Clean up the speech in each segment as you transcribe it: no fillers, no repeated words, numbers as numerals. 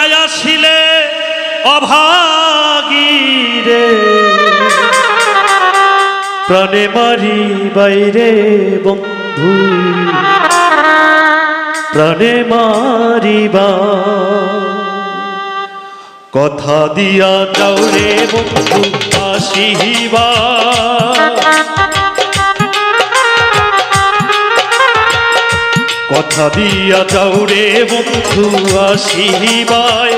নাই আসিলে অভাগী রে প্রাণে মারি বাইরে বন্ধু প্রাণে মারিবা কথা দিয়া যাও রে বন্ধু আসিবা কথা দিয়া যাও রে বন্ধু আসিবাই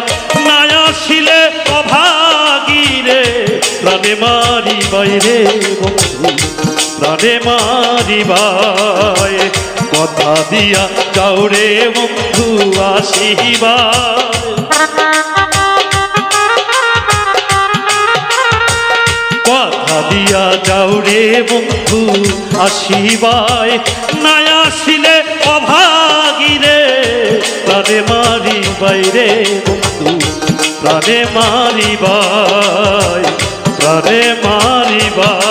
না আসিলে অভাগী রে প্রাণে মারিবাই রে বন্ধু প্রাণে মারিবাই কথা দিয়া যাও রে বন্ধু আসিবাই কথা দিয়া যাও রে বন্ধু আসিবাই না আসিলে অভাগী রে প্রাণে মারিবাই রে বন্ধু প্রাণে মারিবাই প্রাণে মারিবাই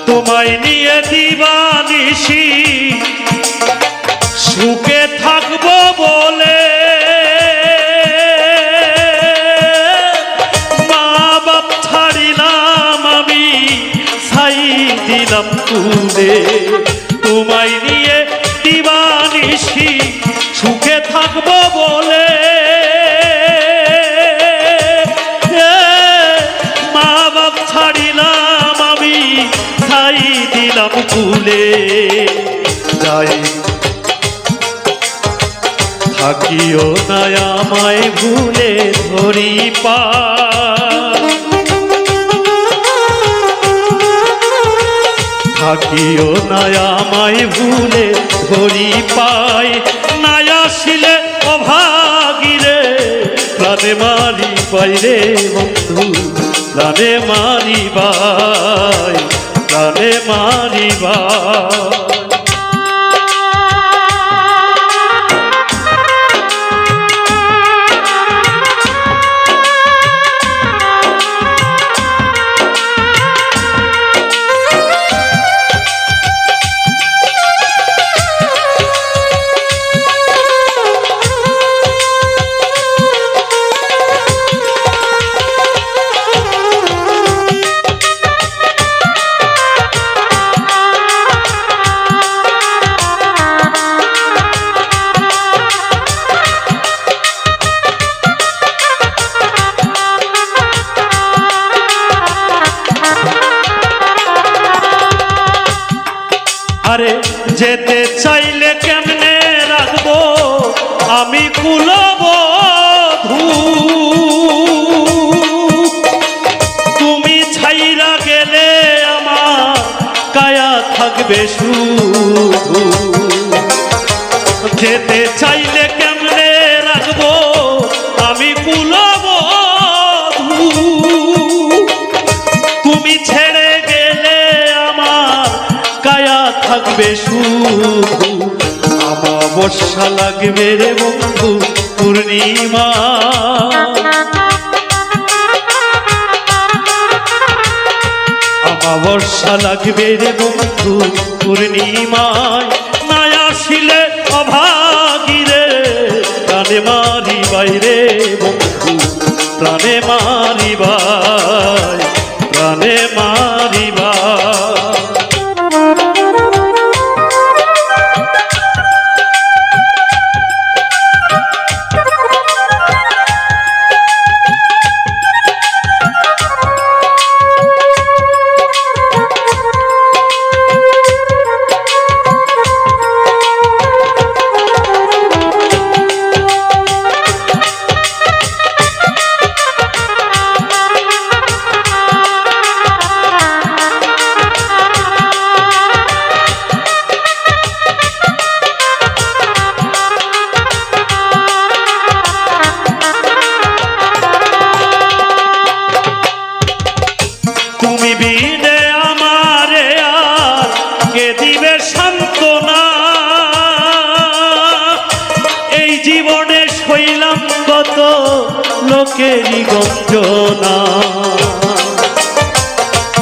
তোমায় নিয়ে দিবানিশি সুখে থাকবো বলে মা বাপ ছাড়িলাম আমি ছাই দিলাম তুলে তোমায় নিয়ে দিবানিশি সুখে থাকবো বলে মা বাপ ছাড়িলাম আমি ছাই দিলাম তুলে যাই থাকিও না আমায় ভুলে ধরি পা থাকিও না আমায় ভুলে ধরি পাই না আসিলে অভাগী রে প্রাণে মারিবাই রে বন্ধু প্রাণে মারিবাই প্রাণে মারিবাই আরে যেতে চাইলে কেমনে রাখবো আমি কুলবধূ তুমি ছাইরা গেলে আমার কায়া থাকবে শুধু যেতে চাইলে কেমনে রাখবো আমি কুলবধূ তুমি ছেড়ে গেলে আমার কায়া থাকবে শুধু আমাবস্যা লাগবে রে বন্ধু পূর্ণিমা আমাবস্যা লাগবে রে বন্ধু পূর্ণিমায় না আসিলে অভাগী রে প্রাণে মারিবাই রে বন্ধু প্রাণে মারিবাই প্রাণে মারিবাই তুমি বিনে আমারে আর কে দিবে সান্ত্বনা, এই জীবনে সইলাম কত লোকেরই গঞ্জনা।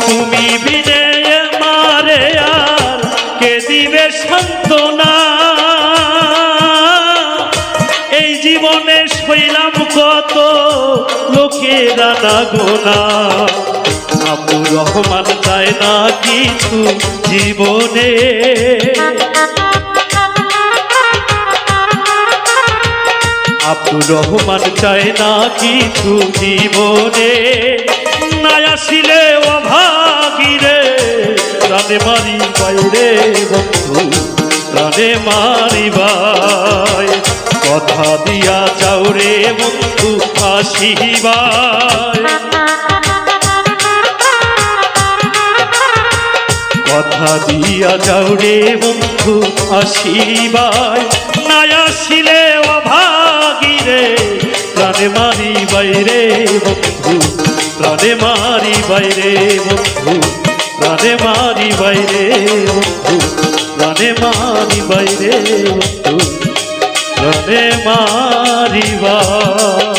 তুমি বিনে আমারে আর কে দিবে সান্ত্বনা, এই জীবনে সইলাম কত লোকের আনাগোনা। আব্দুর রহমান চায় না কিছু জীবনে, আব্দুর রহমান চায় না কিছু জীবনে। না আসিলে অভাগীরে প্রাণে মারি বাইরে বন্ধু, প্রাণে মারি বাই। কথা দিয়া যাও রে বন্ধু আসিবার, কথা দিয়া যাও রে বন্ধু আসিবার। না আসিলে অভাগীরে প্রাণে মারি বাইরে বন্ধু, প্রাণে মারি বাইরে বন্ধু, প্রাণে মারি বাইরে বন্ধু, প্রাণে মারি বাইরে বন্ধু, প্রাণে মারি বাই।